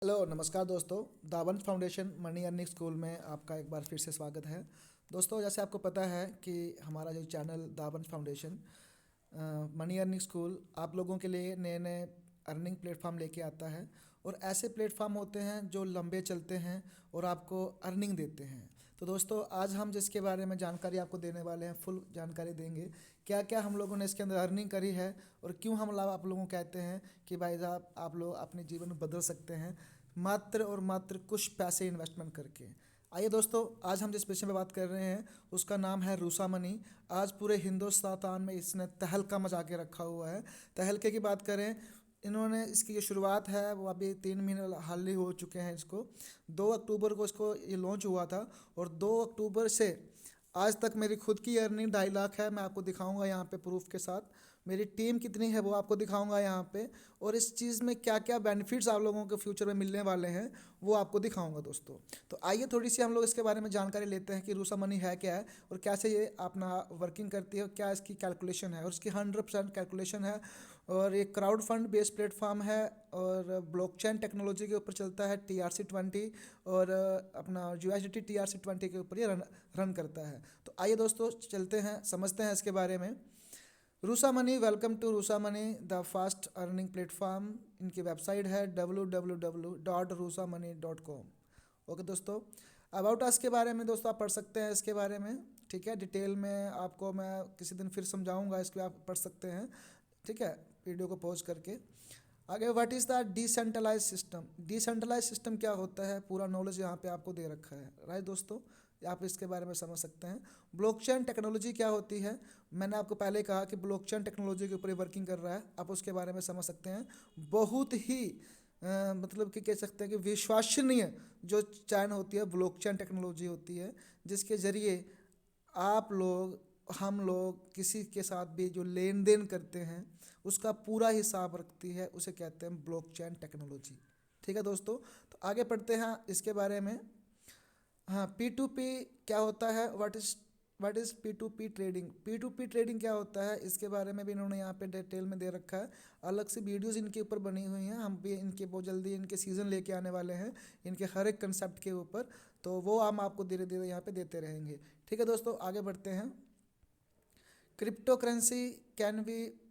Hello नमस्कार दोस्तों। दावंत foundation money earning school में आपका एक बार फिर से स्वागत है। दोस्तों, जैसे आपको पता है कि हमारा जो channel Dawant foundation money earning school आप लोगों के लिए नए नए अर्निंग प्लेटफॉर्म लेके आता है। और ऐसे प्लेटफॉर्म होते हैं जो लंबे चलते हैं और आपको अर्निंग देते हैं। तो दोस्तों, आज हम जिसके बारे में जानकारी आपको देने वाले हैं, फुल जानकारी देंगे क्या क्या हम लोगों ने इसके अंदर अर्निंग करी है और क्यों हम लोग आप लोगों को कहते हैं कि भाई साहब आप लोग अपने जीवन में बदल सकते हैं मात्र और मात्र कुछ पैसे इन्वेस्टमेंट करके। आइए दोस्तों, आज हम जिस विषय में बात कर रहे हैं उसका नाम है रूसा मनी। आज पूरे हिंदुस्तान में इसने तहलका मचा के रखा हुआ है। तहलके की बात करें, इन्होंने इसकी जो शुरुआत है वो अभी 3 महीने हाल ही हो चुके हैं इसको। 2 अक्टूबर को इसको ये लॉन्च हुआ था और 2 अक्टूबर से आज तक मेरी खुद की अर्निंग 2.5 लाख है। मैं आपको दिखाऊंगा यहाँ पे प्रूफ के साथ। मेरी टीम कितनी है वो आपको दिखाऊंगा यहाँ पे। और इस चीज़ में क्या क्या बेनिफिट्स आप लोगों को फ्यूचर में मिलने वाले हैं वो आपको दिखाऊंगा दोस्तों। तो आइए थोड़ी सी हम लोग इसके बारे में जानकारी लेते हैं कि रूसा मनी है क्या है और कैसे ये अपना वर्किंग करती है और क्या इसकी कैलकुलेशन है। और इसकी 100% कैलकुलेशन है। और ये क्राउड फंड बेस्ड प्लेटफॉर्म है और ब्लॉकचेन टेक्नोलॉजी के ऊपर चलता है, TRC-20। और अपना USDT TRC-20 के ऊपर ये रन करता है। तो आइए दोस्तों चलते हैं, समझते हैं इसके बारे में। Rusa Money, welcome to Rusa Money the fast earning platform. इनकी वेबसाइट है www.rusamani.com। ओके दोस्तों, अबाउट अस के बारे में दोस्तों आप पढ़ सकते हैं इसके बारे में। ठीक है, डिटेल में आपको मैं किसी दिन फिर समझाऊंगा, इसके आप पढ़ सकते हैं। ठीक है, वीडियो को पॉज करके। आगे, what is the decentralise system. Decentralise system क्या होता है, पूरा नॉलेज यहाँ पे आपको दे रखा है। राइट दोस्तों, आप इसके बारे में समझ सकते हैं। ब्लॉकचेन टेक्नोलॉजी क्या होती है, मैंने आपको पहले कहा कि ब्लॉकचेन टेक्नोलॉजी के ऊपर वर्किंग कर रहा है, आप उसके बारे में समझ सकते हैं। बहुत ही मतलब कि कह सकते हैं कि विश्वसनीय जो चैन होती है ब्लॉकचेन टेक्नोलॉजी होती है, जिसके ज़रिए आप लोग हम लोग किसी के साथ भी जो लेन देन करते हैं उसका पूरा हिसाब रखती है, उसे कहते हैं ब्लॉकचेन टेक्नोलॉजी। ठीक है दोस्तों, तो आगे पढ़ते हैं इसके बारे में। हाँ, P2P क्या होता है, what is P2P trading. P2P trading क्या होता है इसके बारे में भी इन्होंने यहाँ पे डिटेल में दे रखा है। अलग से वीडियोस इनके ऊपर बनी हुई हैं, हम भी इनके बहुत जल्दी इनके सीज़न लेके आने वाले हैं इनके हर एक कंसेप्ट के ऊपर। तो वो हम आपको धीरे धीरे यहाँ पे देते रहेंगे। ठीक है दोस्तों, आगे बढ़ते हैं। Crypto currency can be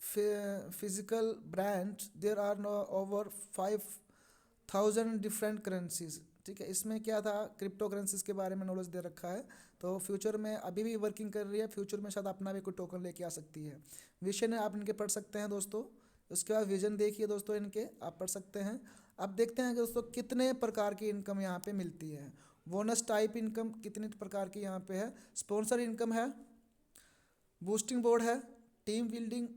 physical brand, there are no over 5,000 different currencies. ठीक है, इसमें क्या था, क्रिप्टो करेंसीज के बारे में नॉलेज दे रखा है। तो फ्यूचर में अभी भी वर्किंग कर रही है, फ्यूचर में शायद अपना भी कोई टोकन लेके आ सकती है। विजन आप इनके पढ़ सकते हैं दोस्तों। उसके बाद विजन देखिए दोस्तों, इनके आप पढ़ सकते हैं। अब देखते हैं दोस्तों कितने प्रकार की इनकम यहाँ पे मिलती है। बोनस टाइप इनकम कितने प्रकार की यहाँ पे है। स्पॉन्सर इनकम है, बूस्टिंग बोर्ड है, टीम बिल्डिंग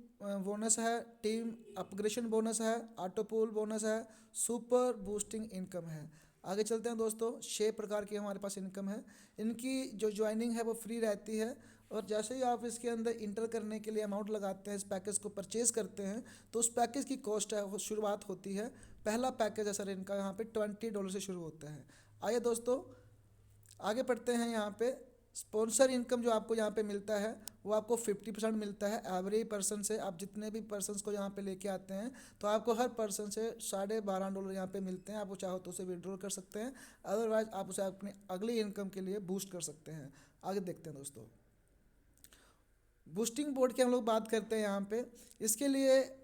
बोनस है, टीम अपग्रेशन बोनस है, ऑटोपूल बोनस है, सुपर बूस्टिंग इनकम है। आगे चलते हैं दोस्तों, 6 प्रकार की हमारे पास इनकम है। इनकी जो ज्वाइनिंग है वो फ्री रहती है। और जैसे ही आप इसके अंदर इंटर करने के लिए अमाउंट लगाते हैं, इस पैकेज को परचेज़ करते हैं, तो उस पैकेज की कॉस्ट है वो शुरुआत होती है। पहला पैकेज है सर इनका यहाँ पे $20 से शुरू होता है। आइए दोस्तों आगे पढ़ते हैं। यहाँ पे स्पॉन्सर इनकम जो आपको यहाँ पे मिलता है वो आपको 50% मिलता है एवरी पर्सन से। आप जितने भी पर्सनस को यहाँ पे लेके आते हैं तो आपको हर पर्सन से $12.5 यहाँ पे मिलते हैं। आप वो चाहो तो उसे विड्रॉल कर सकते हैं, अदरवाइज आप उसे अपनी अगली इनकम के लिए बूस्ट कर सकते हैं। आगे देखते हैं दोस्तों, बूस्टिंग बोर्ड की हम लोग बात करते हैं यहाँ पे। इसके लिए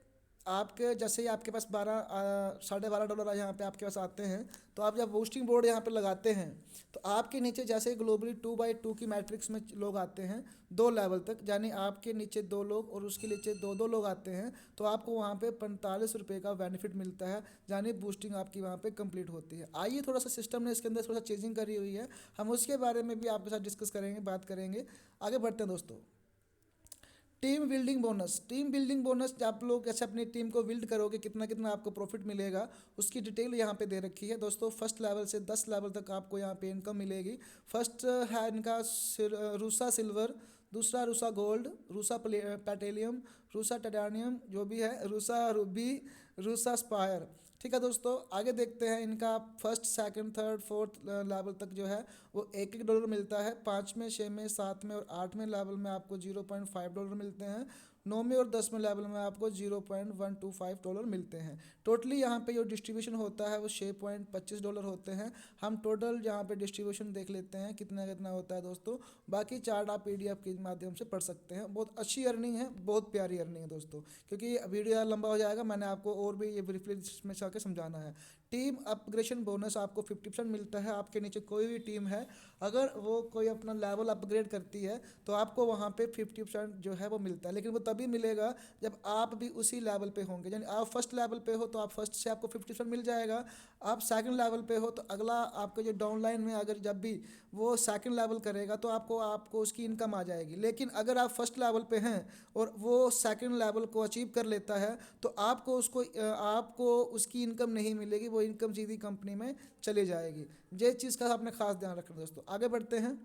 आपके जैसे ही आपके पास 12.5 $12 यहाँ पे आपके पास आते हैं, तो आप जब बूस्टिंग बोर्ड यहाँ पे लगाते हैं तो आपके नीचे जैसे ग्लोबली 2x2 की मैट्रिक्स में लोग आते हैं 2 लेवल तक, यानी आपके नीचे 2 लोग और उसके नीचे 2 लोग आते हैं, तो आपको वहाँ पे ₹45 का बेनिफिट मिलता है, यानी बूस्टिंग आपकी वहाँ पे कंप्लीट होती है। आइए थोड़ा सा सिस्टम ने इसके अंदर थोड़ा सा चेंजिंग करी हुई है, हम उसके बारे में भी आपके साथ डिस्कस करेंगे, बात करेंगे। आगे बढ़ते हैं दोस्तों। Team building bonus, team building bonus आप लोग कैसे अपनी टीम को बिल्ड करोगे, कितना कितना आपको प्रॉफिट मिलेगा, उसकी डिटेल यहाँ पे दे रखी है दोस्तों। फर्स्ट लेवल से 10 लेवल तक आपको यहाँ पे इनकम मिलेगी। फर्स्ट है इनका रूसा सिल्वर, दूसरा रूसा गोल्ड, रूसा पैटेलियम, रूसा टाइटेनियम जो भी है, रूसा रूबी, रूसा स्पायर। ठीक है दोस्तों, आगे देखते हैं। इनका first second third fourth level तक जो है वो $1 मिलता है। 5वें 6वें 7वें और 8वें लेवल में आपको $0.5 मिलते हैं। 9वें और 10वें लेवल में आपको $0.125 मिलते हैं। टोटली यहाँ पे जो डिस्ट्रीब्यूशन होता है वो $6.25 होते हैं। हम टोटल यहाँ पे डिस्ट्रीब्यूशन देख लेते हैं कितना कितना होता है दोस्तों। बाकी चार्ट आप PDF के माध्यम से पढ़ सकते हैं। बहुत अच्छी अर्निंग है, बहुत प्यारी अर्निंग है दोस्तों। क्योंकि वीडियो लंबा हो जाएगा, मैंने आपको और भी ये ब्रीफली इसमें जाके समझाना है। टीम अपग्रेडेशन बोनस आपको 50% मिलता है। आपके नीचे कोई भी टीम है, अगर वो कोई अपना लेवल अपग्रेड करती है तो आपको वहाँ पे 50% जो है वो मिलता है। लेकिन वो तभी मिलेगा जब आप भी उसी लेवल पे होंगे। यानी आप फर्स्ट लेवल पे हो तो आप फर्स्ट से आपको 50% मिल जाएगा। आप सेकंड लेवल पे हो तो अगला आपको जो डाउनलाइन में अगर जब भी वो सेकंड लेवल करेगा तो आपको आपको उसकी इनकम आ जाएगी। लेकिन अगर आप फर्स्ट लेवल पे हैं और वो सेकंड लेवल को अचीव कर लेता है तो आपको उसकी इनकम नहीं मिलेगी, वो इनकम सीधी कंपनी में चली जाएगी। ये चीज़ का आपने खास ध्यान रखना दोस्तों। आगे बढ़ते हैं।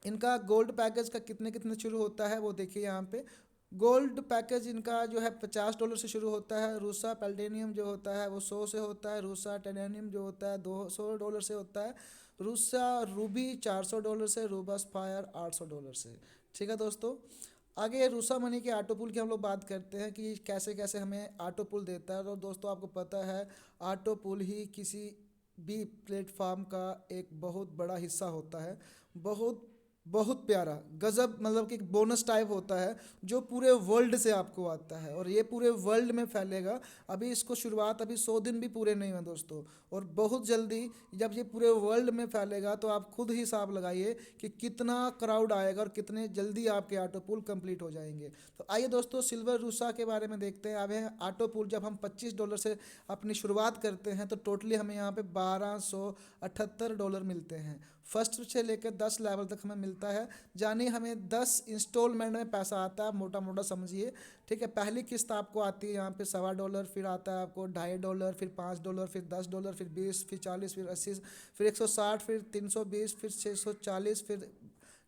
इनका गोल्ड पैकेज का कितने कितने शुरू होता है वो देखिए यहाँ पे। गोल्ड पैकेज इनका जो है $50 से शुरू होता है। रूसा पैल्टेनियम जो होता है वो 100 से होता है। रूसा टेनेनियम जो होता है $200 से होता है। रूसा रूबी $400 से। रूबस फायर $800 से। ठीक है दोस्तों। आगे रूसा मनी के ऑटो पुल की हम लोग बात करते हैं कि कैसे कैसे हमें ऑटो पुल देता है। तो दोस्तों आपको पता है ऑटो पुल ही किसी भी प्लेटफॉर्म का एक बहुत बड़ा हिस्सा होता है। बहुत बहुत प्यारा गजब, मतलब कि बोनस टाइप होता है जो पूरे वर्ल्ड से आपको आता है और ये पूरे वर्ल्ड में फैलेगा। अभी इसको शुरुआत अभी 100 दिन भी पूरे नहीं हुए दोस्तों, और बहुत जल्दी जब ये पूरे वर्ल्ड में फैलेगा तो आप खुद ही हिसाब लगाइए कि कितना क्राउड आएगा और कितने जल्दी आपके ऑटो पुल कंप्लीट हो जाएंगे। तो आइए दोस्तों सिल्वर रूसा के बारे में देखते हैं। अब है ऑटो पुल, जब हम $25 से अपनी शुरुआत करते हैं तो टोटली हमें यहाँ पे $1278 मिलते हैं। फर्स्ट से लेकर 10 लेवल तक हमें मिलता है, यानी हमें 10 इंस्टॉलमेंट में पैसा आता है, मोटा मोटा समझिए। ठीक है, पहली किस्त आपको आती है यहाँ पे $1.25, फिर आता है आपको $2.50, फिर $5, फिर $10, फिर 20, फिर 40, फिर 80, फिर 160, फिर 320, फिर 640, फिर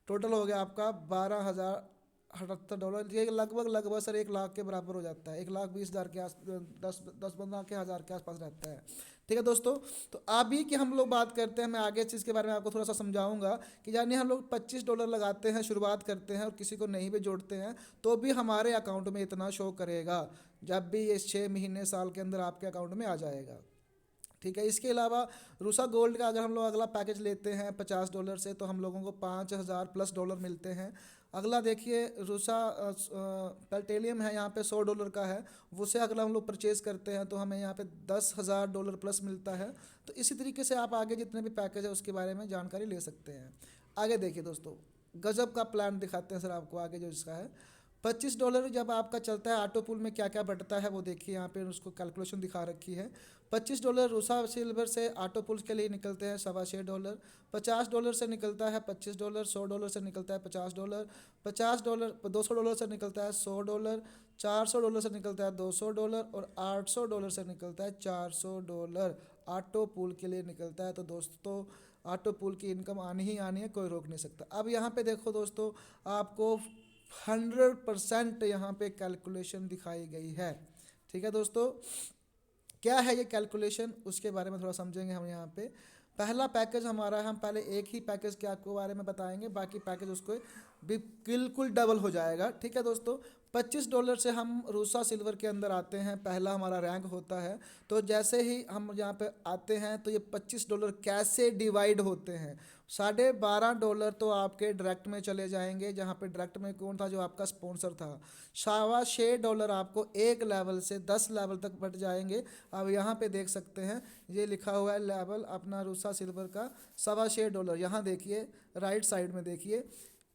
टोटल हो गया आपका $12,078। ये लगभग लगभग सर 1 लाख के बराबर हो जाता है। 1,20,000 के आस 10-15 के हज़ार के आसपास रहता है। ठीक है दोस्तों। तो अभी की हम लोग बात करते हैं, मैं आगे चीज़ के बारे में आपको थोड़ा सा समझाऊंगा कि यानी हम लोग $25 लगाते हैं, शुरुआत करते हैं और किसी को नहीं भी जोड़ते हैं तो भी हमारे अकाउंट में इतना शो करेगा जब भी ये 6 महीने साल के अंदर आपके अकाउंट में आ जाएगा। ठीक है, इसके अलावा रूसा गोल्ड का अगर हम लोग अगला पैकेज लेते हैं $50 से तो हम लोगों को $5,000+ मिलते हैं। अगला देखिए रूसा पेल्टेलियम है, यहाँ पे $100 का है। उससे अगला हम लोग परचेज़ करते हैं तो हमें यहाँ पे $10,000+ मिलता है। तो इसी तरीके से आप आगे जितने भी पैकेज है उसके बारे में जानकारी ले सकते हैं। आगे देखिए दोस्तों, गजब का प्लान दिखाते हैं सर आपको आगे जो इसका है। $25 जब आपका चलता है ऑटो पुल में क्या क्या बढ़ता है वो देखिए, यहाँ पे उसको कैलकुलेशन दिखा रखी है। $25 रूसा सिल्वर से ऑटो पुल के लिए निकलते हैं $6.25। $50 से निकलता है $25। $100 से निकलता है $50। $50 $200 से निकलता है $100। $400 से निकलता है $200 और $800 से निकलता है $400 ऑटो पुल के लिए निकलता है। तो दोस्तों ऑटो पुल की इनकम आनी ही आनी है, कोई रोक नहीं सकता। अब यहाँ पे देखो दोस्तों, आपको 100% यहाँ पे कैलकुलेशन दिखाई गई है। ठीक है दोस्तों, क्या है ये कैलकुलेशन उसके बारे में थोड़ा समझेंगे हम यहाँ पे। पहला पैकेज हमारा है, हम पहले एक ही पैकेज के आपको बारे में बताएंगे, बाकी पैकेज उसको भी बिल्कुल डबल हो जाएगा। ठीक है दोस्तों, $25 से हम रूसा सिल्वर के अंदर आते हैं, पहला हमारा रैंक होता है। तो जैसे ही हम यहाँ पे आते हैं तो ये $25 कैसे डिवाइड होते हैं। $12.5 तो आपके डायरेक्ट में चले जाएंगे, जहाँ पे डायरेक्ट में कौन था, जो आपका स्पॉन्सर था। $6.25 आपको एक लेवल से 10 लेवल तक बढ़ जाएंगे। अब यहाँ पे देख सकते हैं ये लिखा हुआ है लेवल अपना रूसा सिल्वर का $6.25। यहाँ देखिए राइट साइड में देखिए,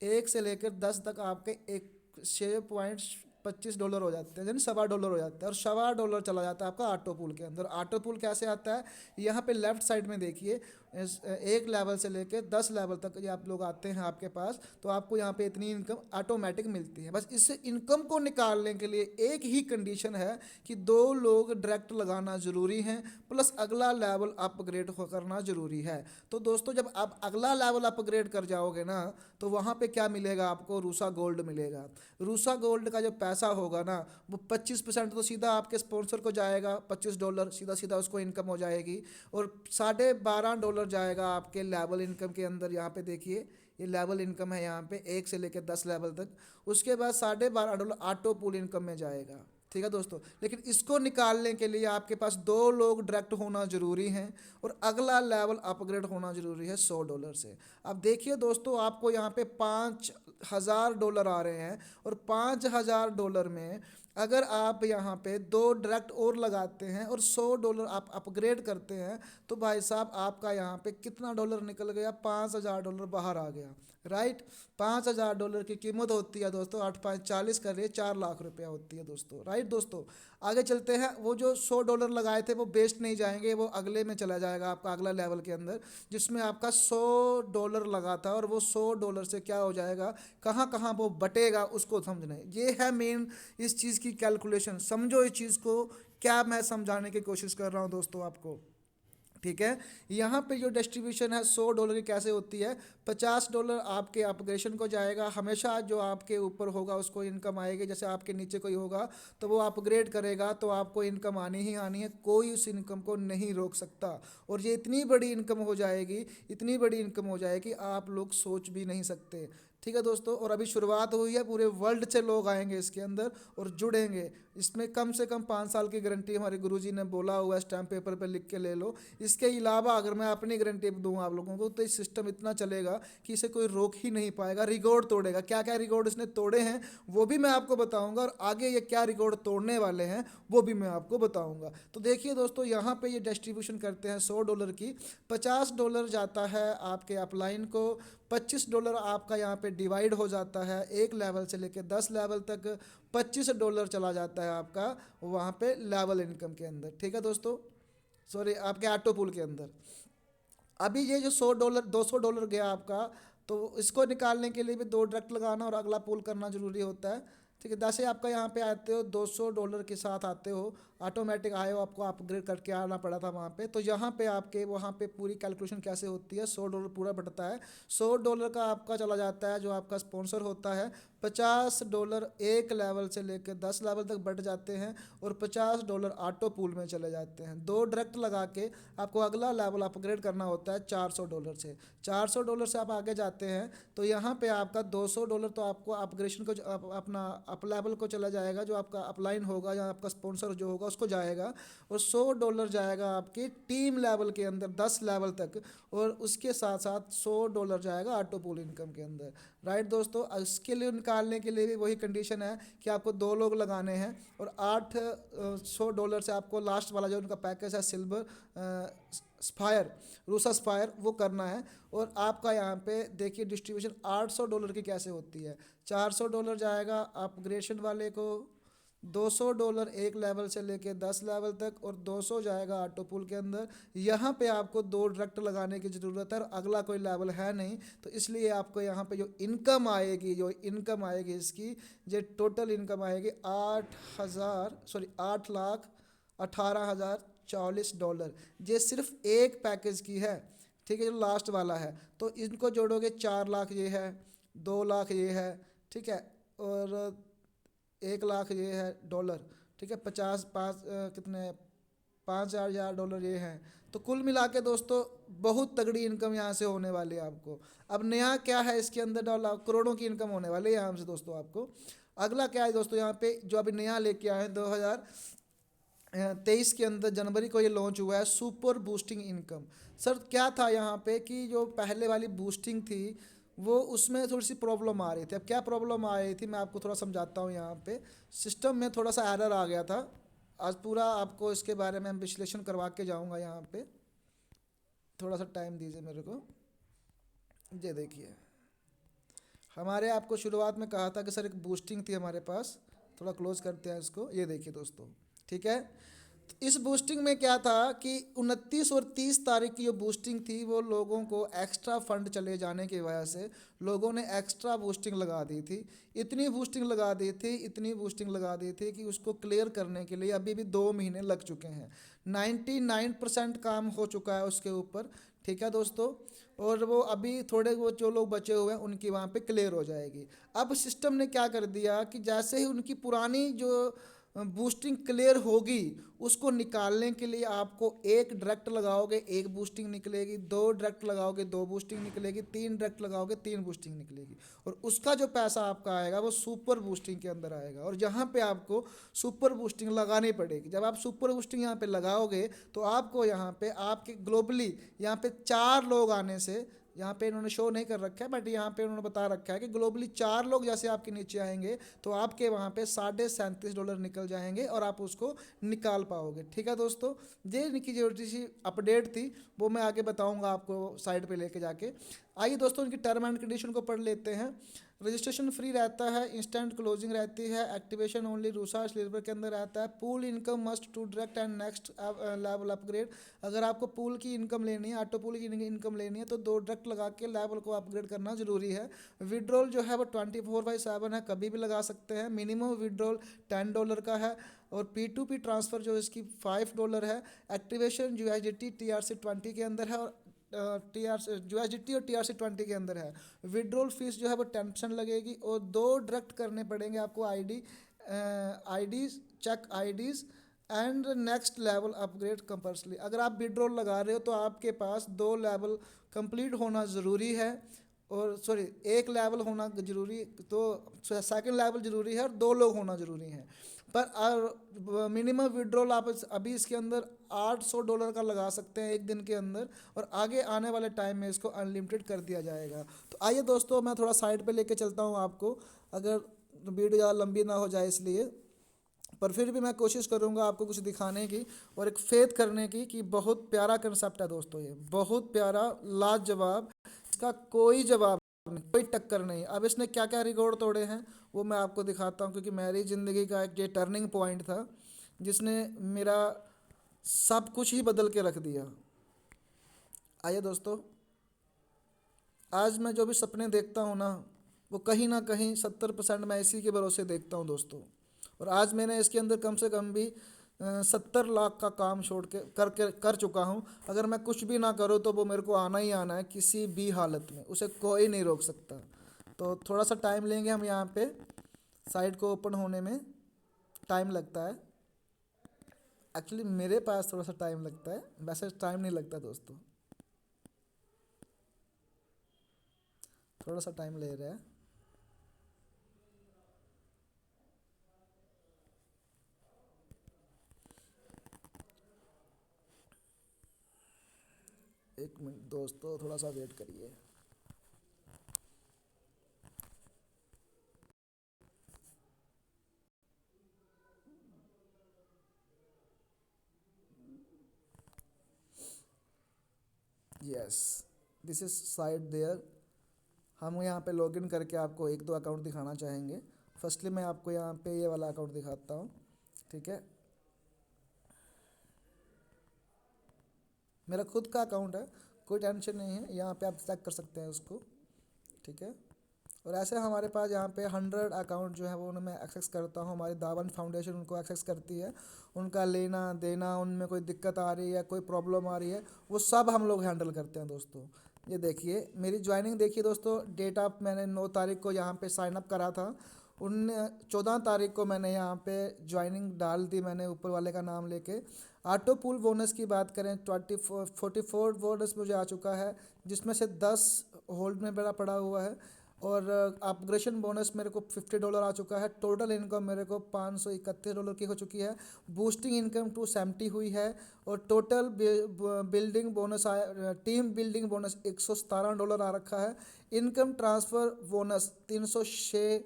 1 से लेकर 10 तक आपके एक $6.25 हो जाते हैं, यानी $1.25 हो जाता है। और $1.25 चला जाता है आपका ऑटो पुल के अंदर। ऑटो पुल कैसे आता है, यहाँ पे लेफ्ट साइड में देखिए, एक लेवल से लेके 10 लेवल तक ये आप लोग आते हैं आपके पास, तो आपको यहाँ पे इतनी इनकम ऑटोमेटिक मिलती है। बस इस इनकम को निकालने के लिए एक ही कंडीशन है कि 2 लोग डायरेक्ट लगाना ज़रूरी है, प्लस अगला लेवल अपग्रेड करना ज़रूरी है। तो दोस्तों जब आप अगला लेवल अपग्रेड कर जाओगे ना तो वहाँ पे क्या मिलेगा आपको, रूसा गोल्ड मिलेगा। रूसा गोल्ड का जो पैसा होगा ना वो 25% तो सीधा आपके स्पॉन्सर को जाएगा, $25 सीधा सीधा उसको इनकम हो जाएगी। और $12.5 जाएगा आपके लेवल इनकम के अंदर। यहाँ पे देखिए ये लेवल इनकम है यहाँ पे 1 से लेकर 10 लेवल तक। उसके बाद $12.5 ऑटो पूल इनकम में जाएगा, ठीक है दोस्तों। लेकिन इसको निकालने के लिए आपके पास 2 लोग डायरेक्ट होना ज़रूरी हैं और अगला लेवल अपग्रेड होना ज़रूरी है $100 से। अब देखिए दोस्तों, आपको यहाँ पे $5,000 आ रहे हैं और $5,000 में अगर आप यहाँ पे 2 डायरेक्ट और लगाते हैं और $100 आप अपग्रेड करते हैं तो भाई साहब आपका यहाँ पे कितना डॉलर निकल गया, $5,000 बाहर आ गया, राइट। $5,000 की कीमत होती है दोस्तों, 8 5 40 कर रही है, 4 लाख रुपया होती है दोस्तों, राइट दोस्तों। आगे चलते हैं, वो जो $100 लगाए थे वो वेस्ट नहीं जाएंगे, वो अगले में चला जाएगा आपका अगला लेवल के अंदर, जिसमें आपका $100 लगा था और वो $100 से क्या हो जाएगा, कहाँ कहाँ वो बटेगा उसको समझना है। ये है मेन इस चीज़ की कैलकुलेशन, समझो इस चीज़ को, क्या मैं समझाने की कोशिश कर रहा हूँ दोस्तों आपको, ठीक है। यहाँ पे जो डिस्ट्रीब्यूशन है $100 की कैसे होती है, $50 आपके अपग्रेशन को जाएगा, हमेशा जो आपके ऊपर होगा उसको इनकम आएगी। जैसे आपके नीचे कोई होगा तो वो अपग्रेड करेगा तो आपको इनकम आनी ही आनी है, कोई उस इनकम को नहीं रोक सकता। और ये इतनी बड़ी इनकम हो जाएगी, इतनी बड़ी इनकम हो जाएगी आप लोग सोच भी नहीं सकते, ठीक है दोस्तों। और अभी शुरुआत हुई है, पूरे वर्ल्ड से लोग आएंगे इसके अंदर और जुड़ेंगे। इसमें कम से कम 5 साल की गारंटी हमारे गुरुजी ने बोला हुआ है, स्टैम्प पेपर पे लिख के ले लो। इसके अलावा अगर मैं अपनी गारंटी दूँ आप लोगों को तो इस सिस्टम इतना चलेगा कि इसे कोई रोक ही नहीं पाएगा, रिकॉर्ड तोड़ेगा। क्या क्या रिकॉर्ड इसने तोड़े हैं वो भी मैं आपको बताऊंगा और आगे ये क्या रिकॉर्ड तोड़ने वाले हैं वो भी मैं आपको बताऊंगा। तो देखिए दोस्तों, यहाँ पे ये डिस्ट्रीब्यूशन करते हैं $100 की, $50 जाता है आपके अपलाइन को, $25 आपका यहाँ पे डिवाइड हो जाता है, एक लेवल से लेकर 10 लेवल तक $25 चला जाता है आपका वहाँ पे लेवल इनकम के अंदर, ठीक है दोस्तों, सॉरी आपके ऑटो पूल के अंदर। अभी ये जो $100 $200 गया आपका, तो इसको निकालने के लिए भी 2 डायरेक्ट लगाना और अगला पूल करना ज़रूरी होता है, ठीक है। जैसे आपका यहाँ पे आते हो $200 के साथ आते हो, ऑटोमेटिक आए हो, आपको अपग्रेड करके आना पड़ा था वहाँ पे। तो यहाँ पे आपके वहाँ पे पूरी कैलकुलेशन कैसे होती है, $100 पूरा बटता है, $100 का आपका चला जाता है जो आपका स्पॉन्सर होता है, $50 एक लेवल से लेकर 10 लेवल तक बढ़ जाते हैं और $50 ऑटो पूल में चले जाते हैं। 2 डायरेक्ट लगा के आपको अगला लेवल अपग्रेड करना होता है $400 से, $400 से आप आगे जाते हैं तो यहाँ पे आपका $200 तो आपको अपग्रेशन को अपना अप लेवल को चला जाएगा, जो आपका अपलाइन होगा या आपका स्पॉन्सर जो होगा उसको जाएगा, और $100 जाएगा आपकी टीम लेवल के अंदर 10 लेवल तक, और उसके साथ साथ $100 जाएगा ऑटो पूल इनकम के अंदर, राइट दोस्तों। इसके लिए निकालने के लिए भी वही कंडीशन है कि आपको 2 लोग लगाने हैं और $100 से आपको लास्ट वाला जो उनका पैकेज है सिल्वर स्पायर, रूसा स्पायर, वो करना है। और आपका यहाँ पे देखिए डिस्ट्रीब्यूशन $800 की कैसे होती है, $400 जाएगा अपग्रेडेशन वाले को, $200 एक लेवल से लेके 10 लेवल तक और 200 जाएगा ऑटो पूल के अंदर। यहाँ पे आपको 2 डायरेक्ट लगाने की ज़रूरत है और अगला कोई लेवल है नहीं, तो इसलिए आपको यहाँ पे जो इनकम आएगी इसकी जो टोटल इनकम आएगी 8,18,040 ये सिर्फ एक पैकेज की है, ठीक है, जो लास्ट वाला है। तो इनको जोड़ोगे 4 लाख ये है, 2 लाख ये है, ठीक है, और 1 लाख ये है डॉलर, ठीक है, 5,000 डॉलर ये हैं। तो कुल मिला के दोस्तों बहुत तगड़ी इनकम यहाँ से होने वाली है आपको। अब नया क्या है इसके अंदर, डॉलर करोड़ों की इनकम होने वाली है यहाँ से दोस्तों आपको। अगला क्या है दोस्तों, यहाँ पे जो अभी नया लेके आए हैं 2023 के अंदर जनवरी को ये लॉन्च हुआ है, सुपर बूस्टिंग इनकम। सर क्या था यहाँ पे कि जो पहले वाली बूस्टिंग थी वो उसमें थोड़ी सी प्रॉब्लम आ रही थी। अब क्या प्रॉब्लम आ रही थी मैं आपको थोड़ा समझाता हूँ। यहाँ पे सिस्टम में थोड़ा सा एरर आ गया था, आज पूरा आपको इसके बारे में हम विश्लेषण करवा के जाऊँगा। यहाँ पे थोड़ा सा टाइम दीजिए मेरे को। ये देखिए, हमारे आपको शुरुआत में कहा था कि सर एक बूस्टिंग थी हमारे पास, थोड़ा क्लोज करते हैं इसको। ये देखिए दोस्तों, ठीक है, तो इस बूस्टिंग में क्या था कि 29 और 30 तारीख की जो बूस्टिंग थी वो लोगों को एक्स्ट्रा फंड चले जाने की वजह से लोगों ने एक्स्ट्रा बूस्टिंग लगा दी थी। इतनी बूस्टिंग लगा दी थी कि उसको क्लियर करने के लिए अभी भी 2 महीने लग चुके हैं। 99% काम हो चुका है उसके ऊपर, ठीक है दोस्तों, और वो अभी थोड़े वो जो लोग बचे हुए हैं उनकी वहाँ पे क्लियर हो जाएगी। अब सिस्टम ने क्या कर दिया कि जैसे ही उनकी पुरानी जो बूस्टिंग क्लियर होगी, उसको निकालने के लिए आपको एक डायरेक्ट लगाओगे एक बूस्टिंग निकलेगी, दो डायरेक्ट लगाओगे दो बूस्टिंग निकलेगी, तीन डायरेक्ट लगाओगे तीन बूस्टिंग निकलेगी। और उसका जो पैसा आपका आएगा वो सुपर बूस्टिंग के अंदर आएगा। और जहाँ पे आपको सुपर बूस्टिंग लगानी पड़ेगी, जब आप सुपर बूस्टिंग यहाँ पे लगाओगे तो आपको यहाँ पे आपके ग्लोबली यहाँ पे 4 लोग आने से, यहाँ पे इन्होंने शो नहीं कर रखा है बट यहाँ पे उन्होंने बता रखा है कि ग्लोबली 4 लोग जैसे आपके नीचे आएंगे तो आपके वहाँ पे $37.5 निकल जाएंगे और आप उसको निकाल पाओगे। ठीक है दोस्तों, ये इनकी जो सी अपडेट थी वो मैं आगे बताऊंगा आपको साइड पे लेके जाके। आइए दोस्तों इनकी टर्म एंड कंडीशन को पढ़ लेते हैं। रजिस्ट्रेशन फ्री रहता है, इंस्टेंट क्लोजिंग रहती है, एक्टिवेशन ओनली रूसा स्लीपर के अंदर रहता है, pool income must to direct and next level upgrade. अगर आपको पूल की इनकम लेनी है, ऑटो पूल की इनकम लेनी है तो 2 डायरेक्ट लगा के लेवल को अपग्रेड करना जरूरी है। विड्रॉल जो है वो 24/7 है, कभी भी लगा सकते हैं। मिनिमम विड्रॉल $10 का है और P2P ट्रांसफ़र जो इसकी $5 है। एक्टिवेशन USDT TRC20 के अंदर है और USDT और TRC20 के अंदर है। विड्रॉल फीस जो है वो 10% लगेगी और 2 डायरेक्ट करने पड़ेंगे आपको IDs check IDs and next level upgrade compulsory. अगर आप विड्रॉल लगा रहे हो तो आपके पास 2 लेवल कंप्लीट होना ज़रूरी है, और सॉरी 1 लेवल होना जरूरी, तो सेकंड लेवल जरूरी है और 2 लोग होना जरूरी है। पर मिनिमम विड्रॉल आप अभी इसके अंदर $800 का लगा सकते हैं एक दिन के अंदर, और आगे आने वाले टाइम में इसको अनलिमिटेड कर दिया जाएगा। तो आइए दोस्तों मैं थोड़ा साइड पे लेके चलता हूँ आपको, अगर वीडियो ज़्यादा लंबी ना हो जाए इसलिए, पर फिर भी मैं कोशिश करूँगा आपको कुछ दिखाने की और एक फेथ करने की कि बहुत प्यारा कंसेप्ट है दोस्तों, ये बहुत प्यारा लाजवाब, इसका कोई जवाब नहीं, कोई टक्कर नहीं। अब इसने क्या क्या रिकॉर्ड तोड़े हैं वो मैं आपको दिखाता हूँ, क्योंकि मेरी ज़िंदगी का एक ये टर्निंग पॉइंट था जिसने मेरा सब कुछ ही बदल के रख दिया। आइए दोस्तों, आज मैं जो भी सपने देखता हूँ वो कहीं ना कहीं 70% मैं इसी के भरोसे देखता हूँ दोस्तों। और आज मैंने इसके अंदर कम से कम भी 70 लाख का काम छोड़ के कर चुका हूँ। अगर मैं कुछ भी ना करूँ तो वो मेरे को आना ही आना है किसी भी हालत में, उसे कोई नहीं रोक सकता। तो थोड़ा सा टाइम लेंगे हम यहाँ पे, साइट को ओपन होने में टाइम लगता है। एक्चुअली मेरे पास थोड़ा सा टाइम लगता है, वैसे टाइम नहीं लगता दोस्तों, थोड़ा सा टाइम ले रहा है। एक मिनट दोस्तों, थोड़ा सा वेट करिए। Yes, this is site there. हम यहाँ पे लॉगिन करके आपको एक दो अकाउंट दिखाना चाहेंगे। फर्स्टली मैं आपको यहाँ पे ये वाला अकाउंट दिखाता हूँ। ठीक है, मेरा खुद का अकाउंट है, कोई टेंशन नहीं है, यहाँ पे आप चेक कर सकते हैं उसको। ठीक है, और ऐसे हमारे पास यहाँ पे 100 अकाउंट जो है वो मैं एक्सेस करता हूँ, हमारी दावन फाउंडेशन उनको एक्सेस करती है। उनका लेना देना, उनमें कोई दिक्कत आ रही है, कोई प्रॉब्लम आ रही है, वो सब हम लोग हैंडल करते हैं दोस्तों। ये देखिए मेरी ज्वाइनिंग देखिए दोस्तों, डेट ऑफ मैंने 9 तारीख को यहाँ पे साइन अप करा था, उन 14 तारीख को मैंने यहाँ पे ज्वाइनिंग डाल दी मैंने ऊपर वाले का नाम लेके। ऑटो पूल बोनस की बात करें 44 बोनस मुझे आ चुका है, जिसमें से 10 होल्ड में मेरा पड़ा हुआ है, और अपग्रेशन बोनस मेरे को $50 आ चुका है। टोटल इनकम मेरे को $531 की हो चुकी है। बूस्टिंग इनकम 270 हुई है, और टोटल बिल्डिंग बोनस आया, टीम बिल्डिंग बोनस $117 आ रखा है। Income transfer bonus 306।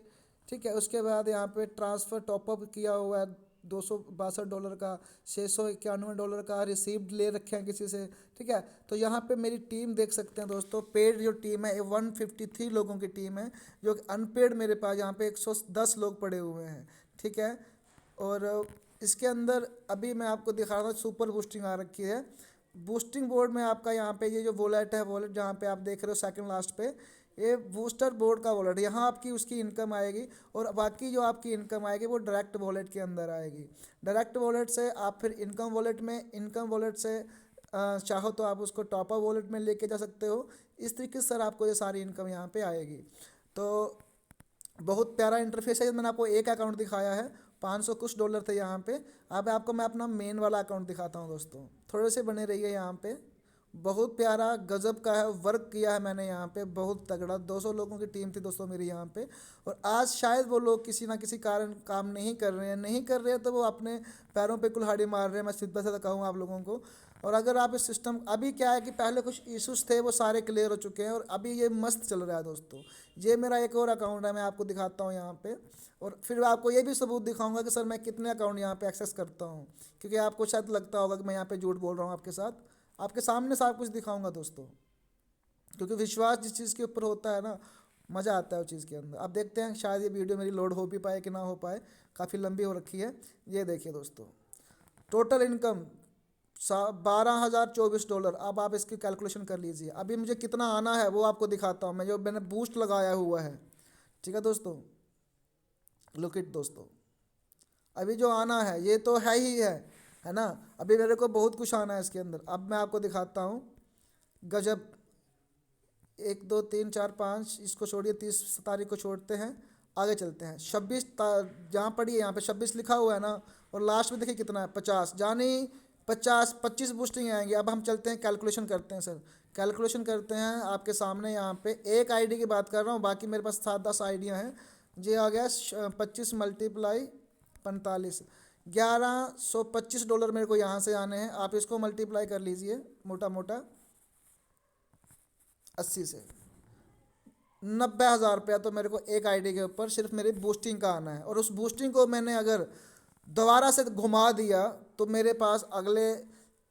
ठीक है, उसके बाद यहाँ पे ट्रांसफ़र टॉपअप किया हुआ है $262 का, $691 का रिसीव्ड ले रखे हैं किसी से। ठीक है, तो यहाँ पे मेरी टीम देख सकते हैं दोस्तों, पेड जो टीम है 153 लोगों की टीम है, जो कि अनपेड मेरे पास यहाँ पे 110 लोग पड़े हुए हैं। ठीक है, और इसके अंदर अभी मैं आपको दिखा रहा हूँ सुपर बूस्टिंग आ रखी है। बूस्टिंग बोर्ड में आपका यहाँ पे ये जो वॉलेट है, वॉलेट जहाँ पे आप देख रहे हो सेकंड लास्ट पे, ये बूस्टर बोर्ड का वॉलेट, यहाँ आपकी उसकी इनकम आएगी, और बाकी जो आपकी इनकम आएगी वो डायरेक्ट वॉलेट के अंदर आएगी। डायरेक्ट वॉलेट से आप फिर इनकम वॉलेट में, इनकम वॉलेट से चाहो तो आप उसको टॉप अप वॉलेट में लेके जा सकते हो। इस तरीके से सर आपको ये सारी इनकम यहाँ पे आएगी। तो बहुत प्यारा इंटरफेस है, मैंने आपको एक अकाउंट दिखाया है, $500 कुछ डॉलर थे यहाँ पे। अब आपको मैं अपना मेन वाला अकाउंट दिखाता हूँ दोस्तों, थोड़े से बने रहिए यहाँ पे। बहुत प्यारा गजब का है, वर्क किया है मैंने यहाँ पे बहुत तगड़ा। 200 लोगों की टीम थी दोस्तों मेरी यहाँ पे। और आज शायद वो लोग किसी ना किसी कारण काम नहीं कर रहे हैं तो वो अपने पैरों पे कुल्हाड़ी मार रहे हैं, मैं सीधा साधा कहूँ आप लोगों को। और अगर आप इस सिस्टम, अभी क्या है कि पहले कुछ इश्यूज थे वो सारे क्लियर हो चुके हैं और अभी ये मस्त चल रहा है दोस्तों। ये मेरा एक और अकाउंट है, मैं आपको दिखाता हूँ यहाँ पे। और फिर आपको ये भी सबूत दिखाऊंगा कि सर मैं कितने अकाउंट यहाँ पे एक्सेस करता हूँ, क्योंकि आपको शायद लगता होगा कि मैं यहाँ पे झूठ बोल रहा हूँ आपके साथ। आपके सामने सब कुछ दिखाऊंगा दोस्तों, क्योंकि विश्वास जिस चीज़ के ऊपर होता है ना, मज़ा आता है उस चीज़ के अंदर। अब देखते हैं शायद ये वीडियो मेरी लोड हो भी पाए कि ना हो पाए, काफ़ी लंबी हो रखी है। ये देखिए दोस्तों, टोटल इनकम $12,024। अब आप इसकी कैलकुलेशन कर लीजिए। अभी मुझे कितना आना है वो आपको दिखाता हूँ मैं, जो मैंने बूस्ट लगाया हुआ है। ठीक है दोस्तों, लुक इट दोस्तों, अभी जो आना है ये तो है ही है ना। अभी मेरे को बहुत कुछ आना है इसके अंदर। अब मैं आपको दिखाता हूँ गजब। 1 2 3 4 5, इसको छोड़िए, 30 तारीख को छोड़ते हैं, आगे चलते हैं। 26 जहाँ पढ़िए, यहाँ पे 26 लिखा हुआ है ना, और लास्ट में देखिए कितना है, 50, यानी 25 बूस्टिंग आएंगे। अब हम चलते हैं, कैलकुलेशन करते हैं सर, कैलकुलेशन करते हैं आपके सामने। यहाँ पे एक आईडी की बात कर रहा हूँ, बाकी मेरे पास 7-10 आइडिया हैं। ये आ गया 25 × 45, $1125 मेरे को यहाँ से आने हैं। आप इसको मल्टीप्लाई कर लीजिए मोटा मोटा 80 से, 90,000 रुपया तो मेरे को एक आईडी के ऊपर सिर्फ मेरी बूस्टिंग का आना है। और उस बूस्टिंग को मैंने अगर दोबारा से घुमा दिया तो मेरे पास अगले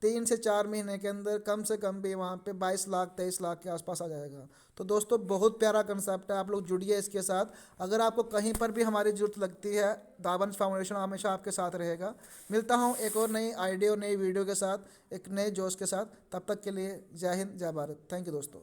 3 से 4 महीने के अंदर कम से कम भी वहाँ पे 22 लाख 23 लाख के आसपास आ जाएगा। तो दोस्तों बहुत प्यारा कंसेप्ट है, आप लोग जुड़िए इसके साथ। अगर आपको कहीं पर भी हमारी ज़रूरत लगती है, दावंश फाउंडेशन हमेशा आपके साथ रहेगा। मिलता हूँ एक और नई आइडिया और नई वीडियो के साथ, एक नए जोश के साथ। तब तक के लिए जय हिंद, जय भारत। थैंक यू दोस्तों।